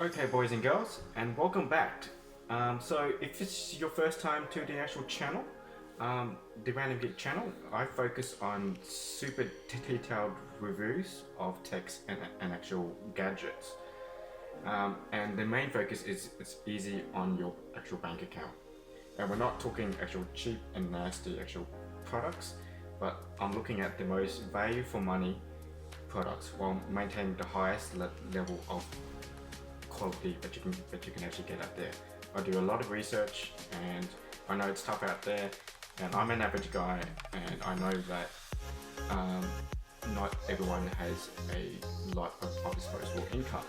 Okay, boys and girls, and welcome back. So if this is your first time to the actual channel, the Random Geek channel, I focus on super detailed reviews of techs and actual gadgets. And the main focus is it's easy on your actual bank account. And we're not talking actual cheap and nasty actual products, but I'm looking at the most value for money products while maintaining the highest level of quality that you can actually get out there. I do a lot of research and I know it's tough out there, and I'm an average guy, and I know that not everyone has a lot of disposable income.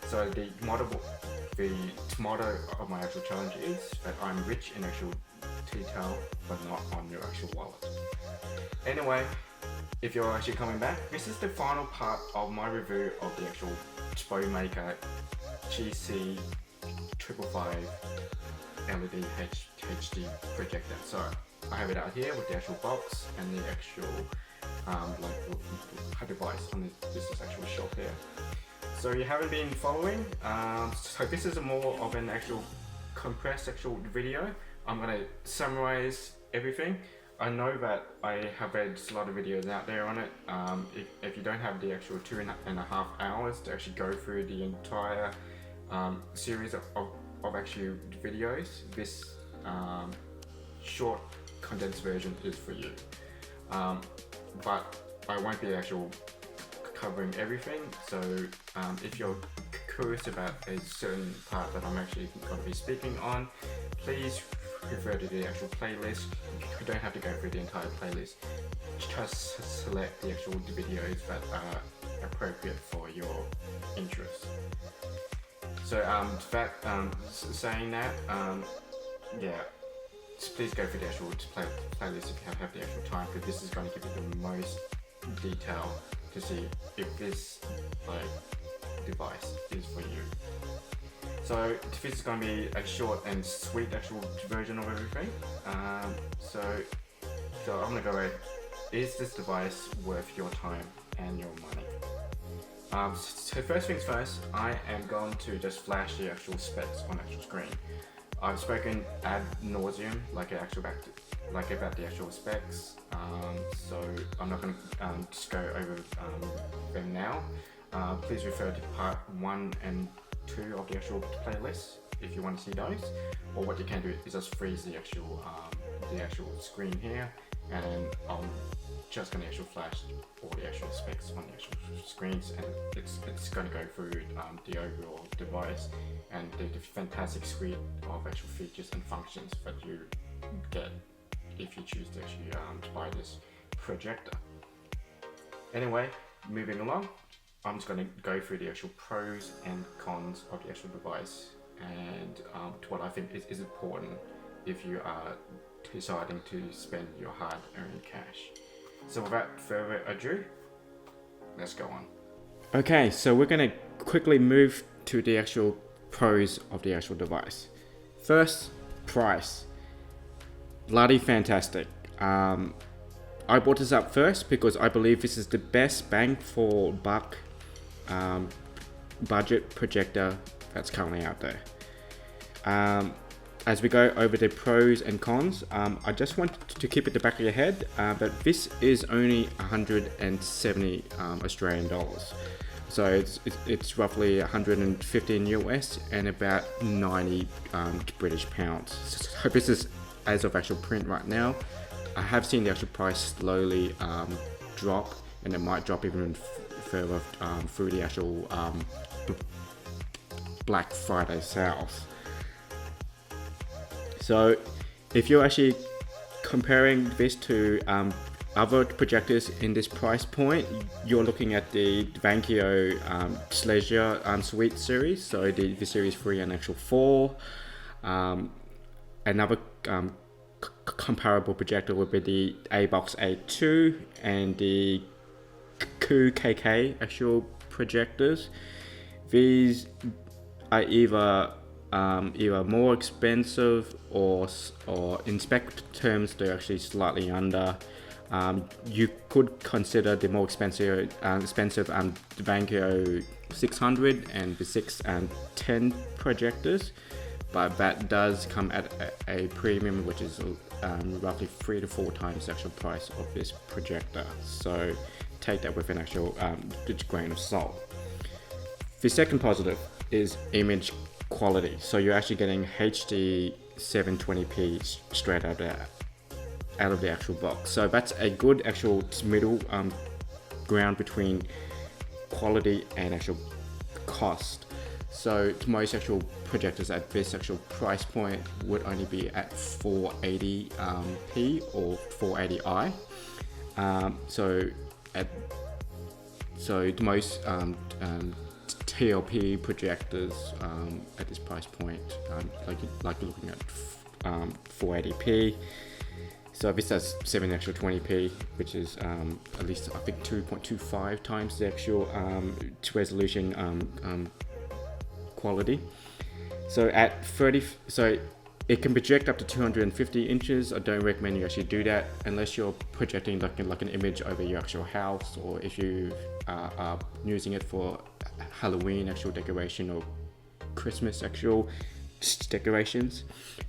So the motto of my actual challenge is that I'm rich in actual detail but not on your actual wallet. Anyway, if you're actually coming back, this is the final part of my review of the actual Bomaker GC555 LED HD projector. So I have it out here with the actual box and the actual device on this actual shelf here. So you haven't been following, so this is more of an actual compressed actual video. I'm going to summarize everything. I know that I have read a lot of videos out there on it. If you don't have the actual 2.5 hours to actually go through the entire series of actual videos, this short condensed version is for you. But I won't be actual covering everything, so if you're curious about a certain part that I'm actually going to be speaking on, please refer to the actual playlist. You don't have to go through the entire playlist, just select the actual videos that are appropriate for your interests. So saying that, yeah, please go for the actual playlist if you have the actual time, because this is going to give you the most detail to see if this device is for you. So this is going to be a short and sweet actual version of everything. So I'm going to go with, is this device worth your time and your money? So first things first, I am going to just flash the actual specs on actual screen. I've spoken ad nauseum about the actual specs, so I'm not going to just go over them now. Please refer to part 1 and 2 of the actual playlist if you want to see those, or what you can do is just freeze the actual screen here, and then I'm just going to actually flash all the actual specs on the actual screens, and it's going to go through the overall device and the fantastic suite of actual features and functions that you get if you choose to actually buy this projector. Anyway, moving along, I'm just going to go through the actual pros and cons of the actual device, and what I think is important if you are deciding to spend your hard-earned cash. So without further ado, let's go on. Okay, so we're going to quickly move to the actual pros of the actual device. First, price. Bloody fantastic. I brought this up first because I believe this is the best bang for buck budget projector that's currently out there. As we go over the pros and cons, I just want to keep at the back of your head that this is only 170 Australian dollars. So it's roughly 115 US and about 90 British pounds. So this is as of actual print right now. I have seen the actual price slowly drop, and it might drop even further through the actual Black Friday sales. So if you're actually comparing this to other projectors in this price point, you're looking at the Vankyo Leisure Suite series, so the series 3 and actual 4. Another comparable projector would be the A-Box A2 and the QKK actual projectors. These are either more expensive or in spec terms they're actually slightly under. You could consider the more expensive Vankyo 600 and V6 and 10 projectors, but that does come at a premium, which is roughly 3 to 4 times the actual price of this projector. So take that with an actual grain of salt. The second positive is image quality. So you're actually getting HD 720p straight out of the actual box. So that's a good actual middle ground between quality and actual cost. So most actual projectors at this actual price point would only be at 480p or 480i. So the most TLP projectors at this price point, like looking at 480p. So this has 720p, which is at least I think 2.25 times the actual resolution quality. So at 30, so it can project up to 250 inches. I don't recommend you actually do that unless you're projecting like an image over your actual house, or if you are using it for Halloween actual decoration or Christmas actual decorations.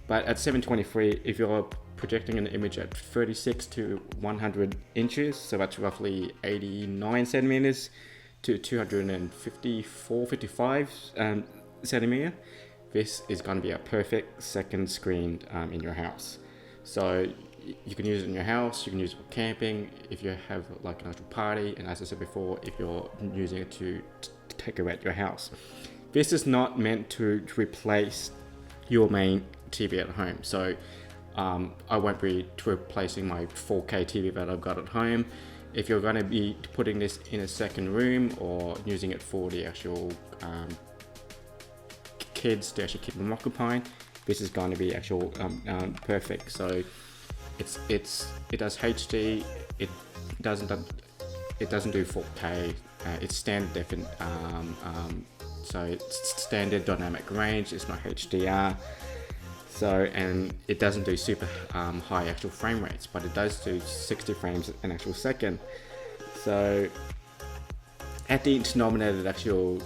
But at 723, if you're projecting an image at 36 to 100 inches, so that's roughly 89 centimeters to 254-55 centimeter, this is going to be a perfect second screen in your house. So you can use it in your house, you can use it for camping, if you have like an actual party, and as I said before, if you're using it to decorate your house. This is not meant to replace your main TV at home. So I won't be replacing my 4K TV that I've got at home. If you're going to be putting this in a second room or using it for the actual kids to actually keep them occupied, this is going to be actual perfect. So it does HD. It doesn't do 4K. It's standard definite. So it's standard dynamic range. It's not HDR. So, and it doesn't do super high actual frame rates, but it does do 60 frames an actual second. So at the denominated actual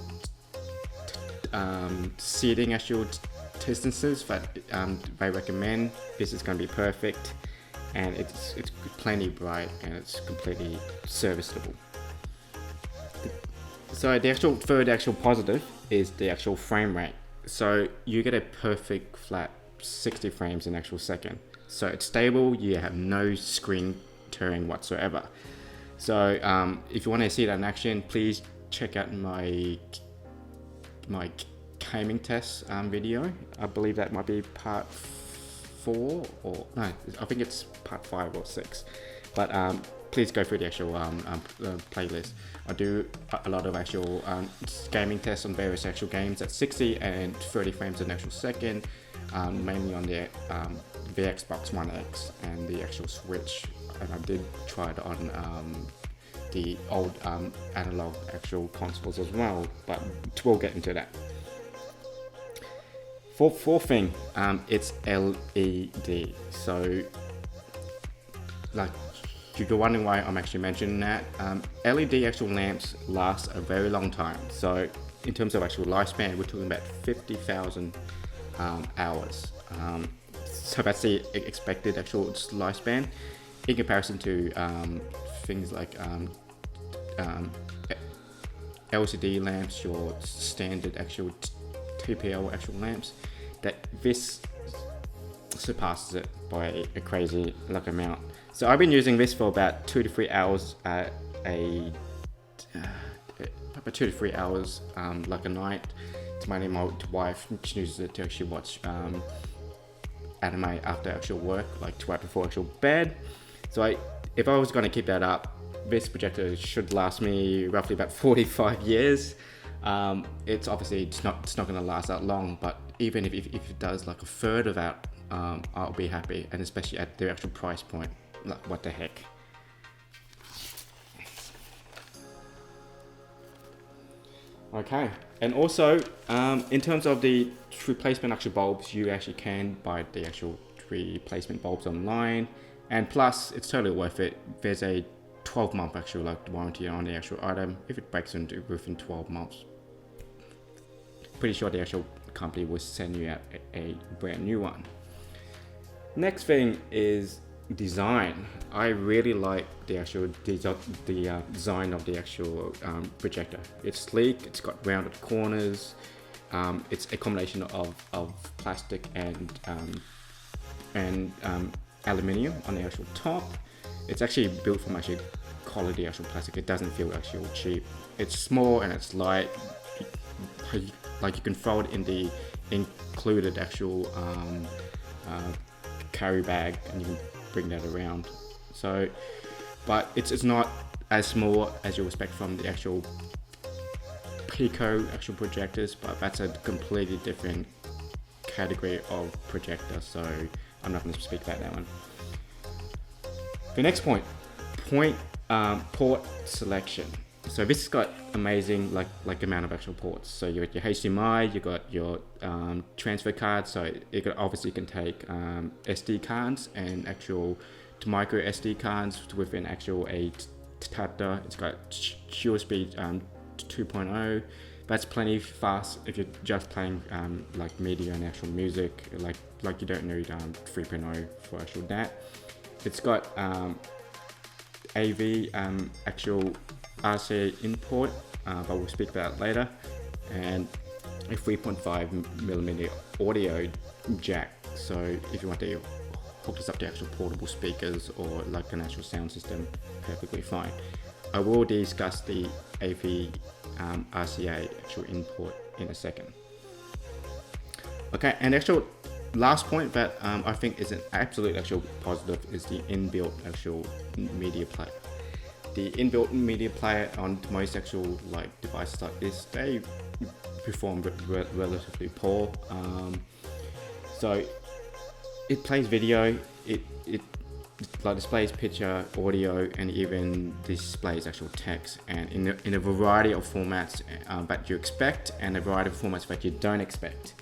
seating actual distances that they recommend, this is going to be perfect, and it's plenty bright and it's completely serviceable. So the actual third actual positive is the actual frame rate. So you get a perfect flat 60 frames in actual second. So it's stable, you have no screen tearing whatsoever. So if you want to see that in action, please check out my gaming test video. I believe that might be part 4, or no, I think it's part 5 or 6. But please go through the actual playlist. I do a lot of actual gaming tests on various actual games at 60 and 30 frames an actual second, mainly on the Xbox One X and the actual Switch, and I did try it on the old analog actual consoles as well, but we'll get into that. Fourth thing, it's LED. So like, if you're wondering why I'm actually mentioning that, LED actual lamps last a very long time. So in terms of actual lifespan, we're talking about 50,000 hours. So that's the expected actual lifespan in comparison to things like LCD lamps, your standard actual TPL actual lamps. That this surpasses it by a crazy amount. So I've been using this for about 2 to 3 hours about 2 to 3 hours like a night. It's mainly my wife, she uses it to actually watch anime after actual work, like 2 hours before actual bed. So if I was going to keep that up, this projector should last me roughly about 45 years. It's obviously it's not going to last that long, but even if it does like a third of that, I'll be happy, and especially at the actual price point. Like, what the heck. Okay, and also in terms of the replacement actual bulbs, you actually can buy the actual replacement bulbs online, and plus it's totally worth it. There's a 12-month actual warranty on the actual item. If it breaks into within 12 months, pretty sure the actual company will send you out a brand new one. Next thing is design. I really like the actual design of the actual projector. It's sleek, it's got rounded corners, it's a combination of plastic and aluminium on the actual top. It's actually built from actually quality actual plastic. It doesn't feel actually cheap. It's small and it's light. Like you can throw it in the included actual carry bag, and you can bring that around. So, but it's not as small as you expect from the actual Pico actual projectors, but that's a completely different category of projector, so I'm not going to speak about that one. The next point, port selection. So this has got amazing like amount of actual ports. So you got your HDMI, you got your transfer card. So it obviously can take SD cards and actual micro SD cards within actual a adapter. It's got USB 2.0. That's plenty fast if you're just playing like media and actual music. Like you don't need 3.0 for actual that. It's got AV actual RCA input, but we'll speak about that later, and a 3.5mm audio jack. So if you want to hook this up to actual portable speakers or like an actual sound system, perfectly fine. I will discuss the AV RCA actual input in a second. Okay, and actual last point that I think is an absolute actual positive is the inbuilt actual media player. The inbuilt media player on most actual like devices like this, they perform relatively poor. So it plays video, it like displays picture, audio, and even displays actual text, and in a variety of formats that you expect and a variety of formats that you don't expect.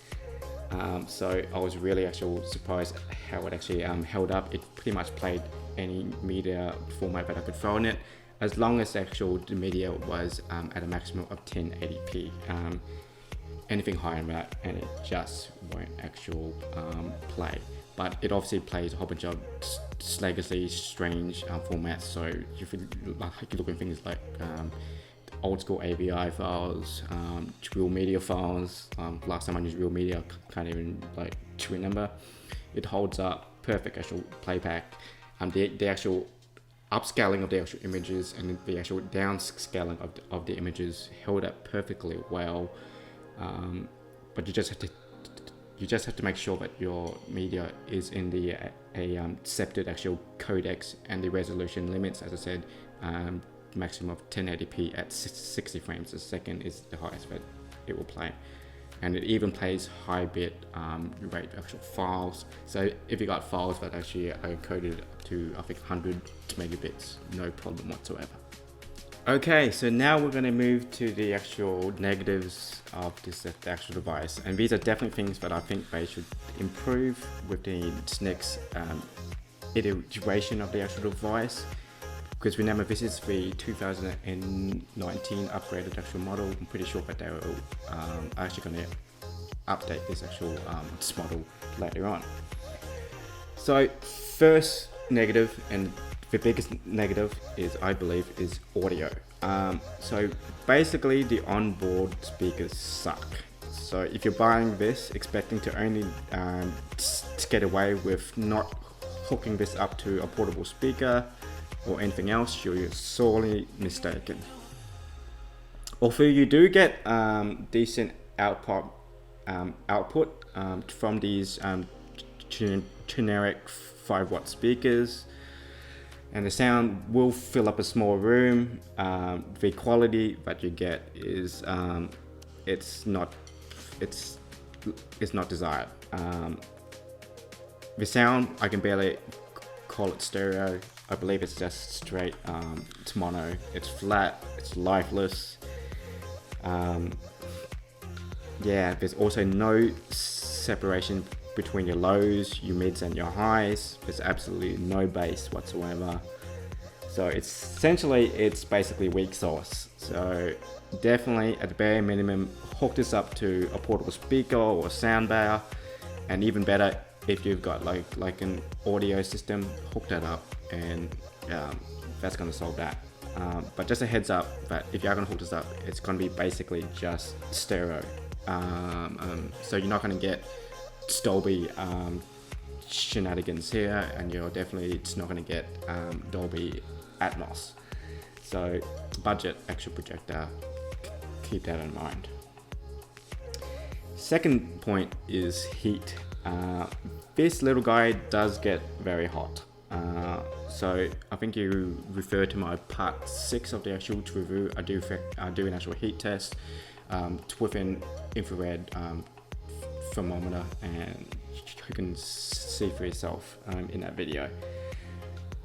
So I was really actually surprised how it actually held up. It pretty much played any media format that I could throw in it, as long as actual the media was at a maximum of 1080p. Anything higher than that, and it just won't actual play. But it obviously plays a whole bunch of legacy strange formats. So if you look at things like old school AVI files, real media files. Last time I used real media, I can't even like remember. It holds up, perfect actual playback. The actual upscaling of the actual images and the actual downscaling of the images held up perfectly well. But you just have to make sure that your media is in the accepted actual codecs, and the resolution limits, as I said, maximum of 1080p at 60 frames a second is the highest that it will play. And it even plays high bit rate actual files. So if you got files that actually are coded up to I think 100 megabits, no problem whatsoever. Okay, so now we're going to move to the actual negatives of this actual device, and these are definitely things that I think they should improve with the next iteration of the actual device. Because remember, this is the 2019 upgraded actual model. I'm pretty sure that they will actually going to update this actual this model later on. So first negative, and the biggest negative is, I believe, is audio. So basically the onboard speakers suck. So if you're buying this expecting to only to get away with not hooking this up to a portable speaker or anything else, you're sorely mistaken. Although you do get decent output from these generic 5-watt speakers, and the sound will fill up a small room. The quality that you get is it's not desired. The sound, I can barely call it stereo. I believe it's just straight, it's mono, it's flat, it's lifeless. Yeah, there's also no separation between your lows, your mids and your highs. There's absolutely no bass whatsoever. So it's basically weak source. So definitely at the bare minimum, hook this up to a portable speaker or sound bar, and even better if you've got like an audio system, hook that up, and that's going to solve that. But just a heads up that if you're going to hook this up, it's going to be basically just stereo. So you're not going to get Dolby shenanigans here, and it's not going to get Dolby Atmos. So budget actual projector, keep that in mind. Second point is heat. This little guy does get very hot. So I think you refer to my part 6 of the actual review. I do an actual heat test with an infrared thermometer, and you can see for yourself in that video.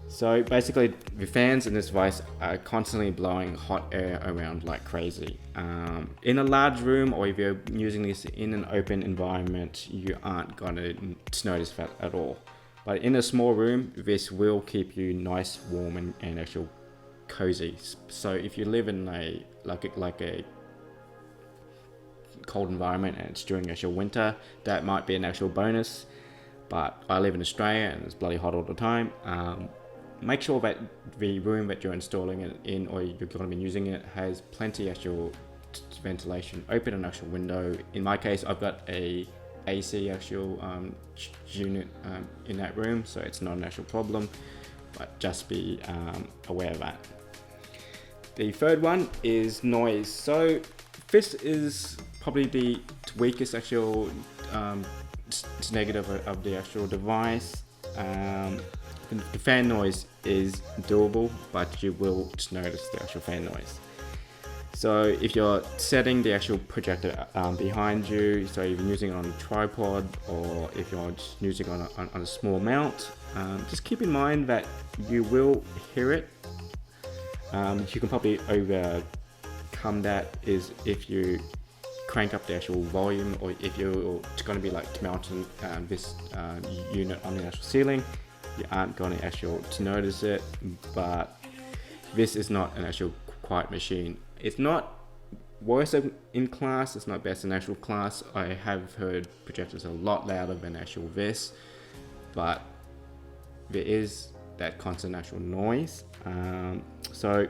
So basically the fans in this device are constantly blowing hot air around like crazy. In a large room, or if you're using this in an open environment, you aren't going to notice that at all. But in a small room, this will keep you nice, warm, and actual cozy. So if you live in a cold environment and it's during actual winter, that might be an actual bonus. But I live in Australia and it's bloody hot all the time. Make sure that the room that you're installing it in, or you're going to be using it, has plenty actual ventilation. Open an actual window. In my case, I've got a AC actual unit in that room, so it's not an actual problem, but just be aware of that. The third one is noise. So this is probably the weakest actual negative of the actual device. The fan noise is doable, but you will just notice the actual fan noise. So if you're setting the actual projector behind you, so if you're using it on a tripod, or if you're just using it on a small mount, just keep in mind that you will hear it. You can probably overcome that is if you crank up the actual volume, or if you're going to be like mounting this unit on the actual ceiling, you aren't going to actually notice it. But this is not an actual quiet machine. It's not worse in class, it's not best in actual class. I have heard projectors a lot louder than actual this, but there is that constant actual noise. So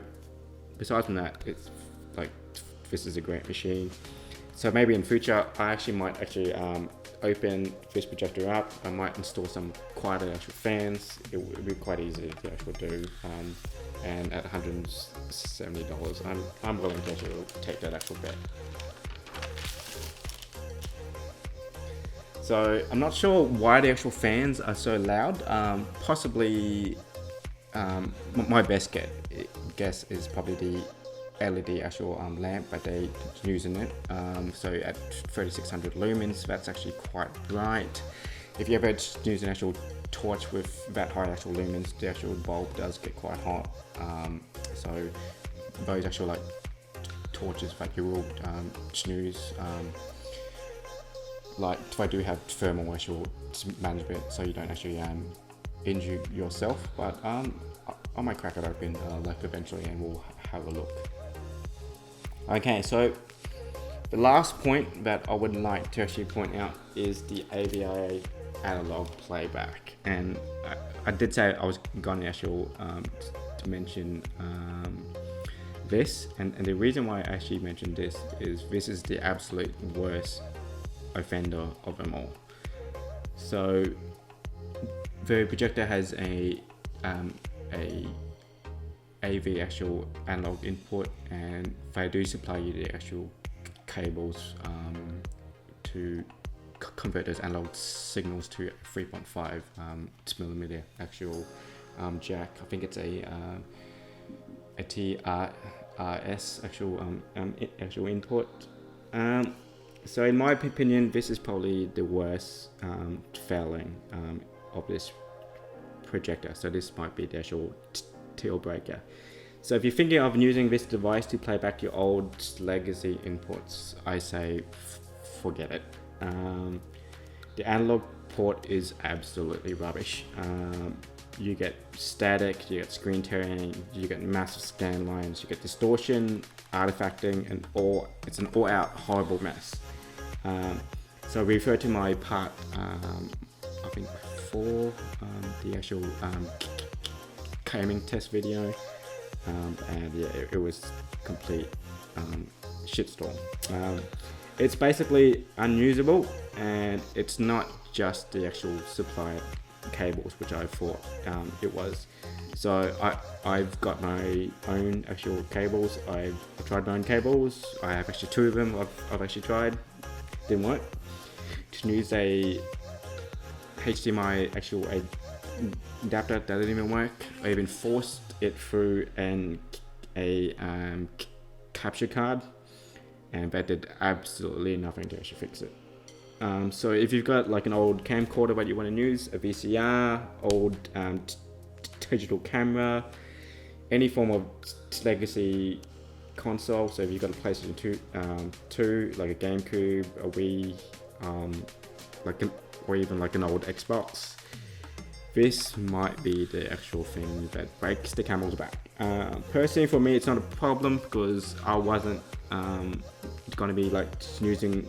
besides from that, it's like, this is a great machine. So maybe in future, I actually might open this projector up. I might install some quieter actual fans. It would be quite easy to actually do. And at $170, I'm willing to actually take that actual bet. So I'm not sure why the actual fans are so loud. Possibly, my best guess is probably the LED actual lamp that they use in it. So at 3600 lumens, that's actually quite bright. If you ever use an actual torch with that high actual lumens, the actual bulb does get quite hot. So those actual like torches that you will snooze, like I do have thermal actual management, so you don't actually injure yourself. But I might crack it open like eventually, and we'll have a look. Okay, so the last point that I would like to actually point out is the AVIA analog playback. And I did say I was going to actually to mention this, and the reason why I actually mentioned this is the absolute worst offender of them all. So the projector has a AV actual analog input, and they do supply you the actual cables to convert those analog signals to 3.5 millimeter actual jack. I think it's a TRS actual input. So in my opinion, this is probably the worst failing of this projector. So this might be the actual deal breaker. So if you're thinking of using this device to play back your old legacy inputs, I say forget it. The analog port is absolutely rubbish. you get static, you get screen tearing, you get massive scan lines, you get distortion, artifacting, and it's an all-out horrible mess. So refer to my part, I think before the actual gaming test video, and yeah, it was complete shitstorm. It's basically unusable, and it's not just the actual supply cables, which I thought it was. So I've got my own actual cables. I've tried my own cables. I have actually 2 of them. I've actually tried. Didn't work. To use a HDMI actual adapter, that didn't even work. I even forced it through a capture card, and that did absolutely nothing to actually fix it. So if you've got like an old camcorder that you want to use, a VCR, old digital camera, any form of legacy console, so if you've got a PlayStation 2, like a GameCube, a Wii, or even like an old Xbox, this might be the actual thing that breaks the camel's back. Personally, for me, it's not a problem because I wasn't going to be like using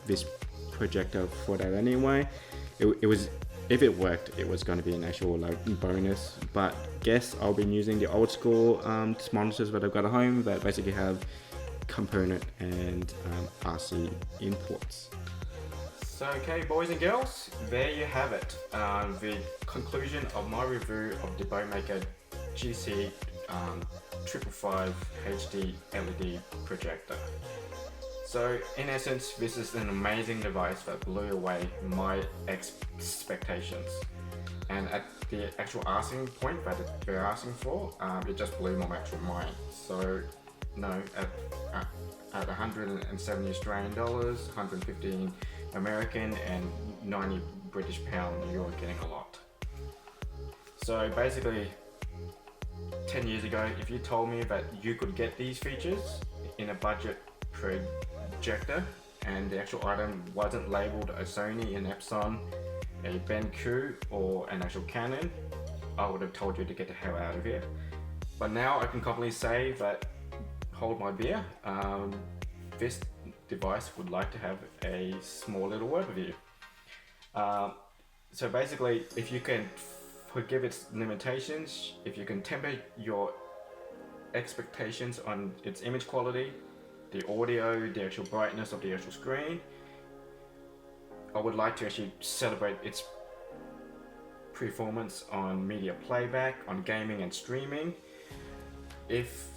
this projector for that anyway. It was, if it worked, it was going to be an actual like bonus. But guess I'll be using the old school monitors that I've got at home that basically have component and RC imports. So okay, boys and girls, there you have it. The conclusion of my review of the Bomaker GC555 HD LED projector. So in essence, this is an amazing device that blew away my expectations. And at the actual asking point that they're asking for, it just blew my actual mind. So no, at 170 Australian dollars, 115 American, and 90 British pound, you're getting a lot. So basically, 10 years ago, if you told me that you could get these features in a budget projector and the actual item wasn't labeled a Sony, an Epson, a BenQ, or an actual Canon, I would have told you to get the hell out of here. But now I can confidently say that, hold my beer, this device would like to have a small little word with you. So basically, if you can forgive its limitations, if you can temper your expectations on its image quality, the audio, the actual brightness of the actual screen, I would like to actually celebrate its performance on media playback, on gaming and streaming. If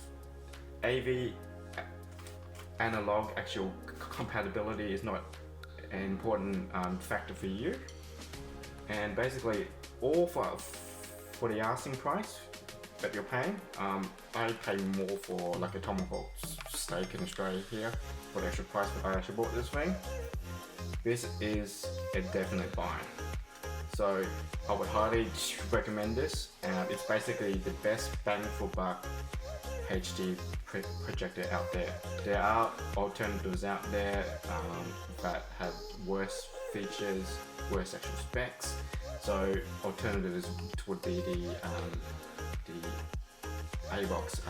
AV analog actual compatibility is not an important factor for you, and basically all for the asking price that you're paying, I pay more for like a tomahawk steak in Australia here for the actual price that I actually bought this thing. This is a definite buy. So I would highly recommend this. It's basically the best bang for buck HD projector out there. There are alternatives out there that have worse features, worse actual specs. So alternatives would be the AVOX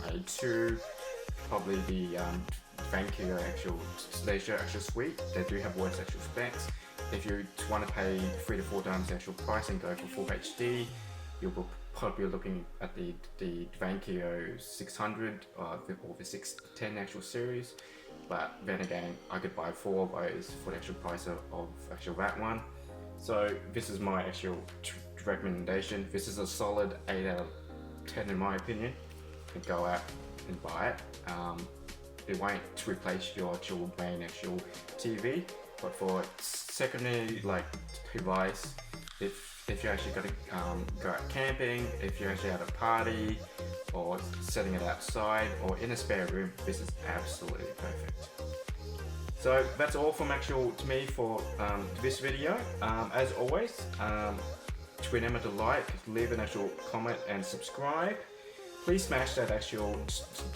A2, probably the VII actual suite. They do have worse actual specs. If you want to pay 3 to 4 times the actual price and go for full HD, you will probably looking at the VII 600 or the 610 actual series. But then again, I could buy 4 of those for the actual price of actual that one. So this is my actual recommendation. This is a solid 8 out of 10 in my opinion. You can go out and buy it. It won't replace your actual main actual TV, but for secondary like device, if you're actually gonna go out camping, if you're actually at a party, or setting it outside, or in a spare room, this is absolutely perfect. So that's all from to me for this video. As always, remember to like, leave an actual comment, and subscribe. Please smash that actual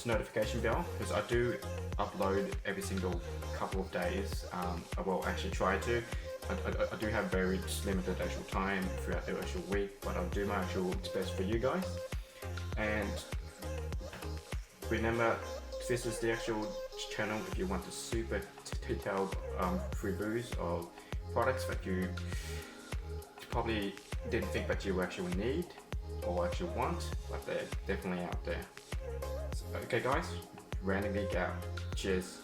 notification bell, because I do upload every single couple of days. I will actually try to. I do have very limited actual time throughout the actual week, but I'll do my actual best for you guys. And remember, this is the actual channel if you want the super detailed reviews of products that you probably didn't think that you actually need or actually want, but they're definitely out there. So, okay guys, Random Geek out. Cheers.